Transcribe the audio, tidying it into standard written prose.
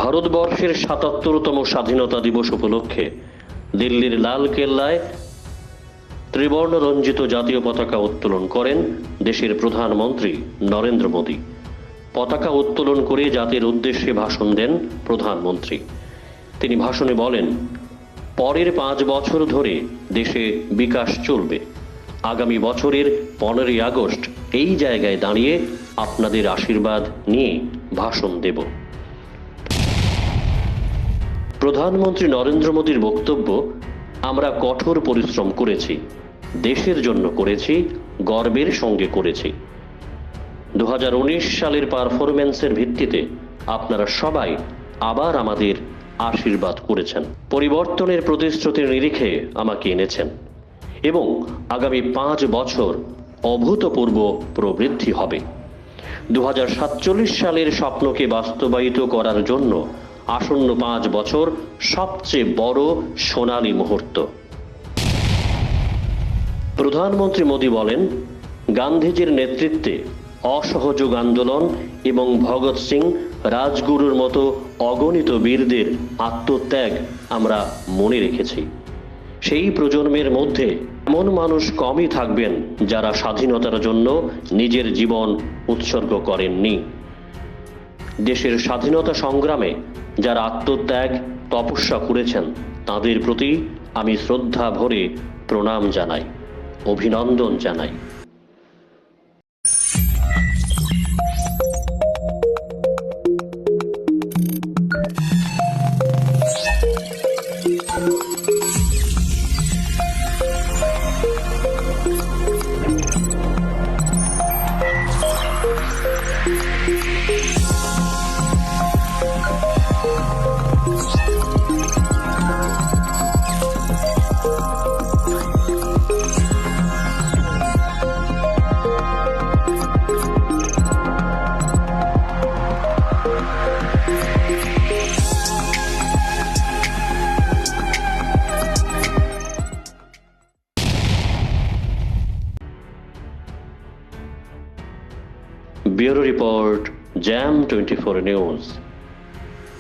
ভারতবর্ষের ৭৭তম স্বাধীনতা দিবস উপলক্ষে দিল্লির লাল কেল্লায় ত্রিবর্ণ রঞ্জিত জাতীয় পতাকা উত্তোলন করেন দেশের প্রধানমন্ত্রী নরেন্দ্র মোদী। পতাকা উত্তোলন করে জাতির উদ্দেশ্যে ভাষণ দেন প্রধানমন্ত্রী। তিনি ভাষণে বলেন, পরের ৫ বছর ধরে দেশে বিকাশ চলবে। আগামী বছরের ১৫ই আগস্ট এই জায়গায় দাঁড়িয়ে আপনাদের আশীর্বাদ নিয়ে ভাষণ দেব। প্রধানমন্ত্রী নরেন্দ্র মোদীর বক্তব্য, আমরা কঠোর পরিশ্রম করেছি, দেশের জন্য করেছি, গর্বের সঙ্গে করেছি। ২০১৯ সালের পারফরম্যান্সের ভিত্তিতে আপনারা সবাই আবার আমাদের আশীর্বাদ করেছেন, পরিবর্তনের প্রতিশ্রুতির নিরিখে আমাকে এনেছেন এবং আগামী ৫ বছর অভূতপূর্ব প্রবৃদ্ধি হবে। ২০৪৭ সালের স্বপ্নকে বাস্তবায়িত করার জন্য আসন্ন ৫ বছর সবচেয়ে বড় সোনালী মুহূর্ত। প্রধানমন্ত্রী মোদী বলেন, গান্ধীজির নেতৃত্বে অসহযোগ আন্দোলন এবং ভগৎ সিং, রাজগুরুর মতো অগণিত বীরদের আত্মত্যাগ আমরা মনে রেখেছি। সেই প্রজন্মের মধ্যে এমন মানুষ কমই থাকবেন যারা স্বাধীনতার জন্য নিজের জীবন উৎসর্গ করেননি। দেশের স্বাধীনতা সংগ্রামে যারা আত্মত্যাগ, তপস্যা করেছেন তাদের প্রতি আমি শ্রদ্ধা ভরে প্রণাম জানাই, অভিনন্দন জানাই। Bureau Report, Jam 24 News।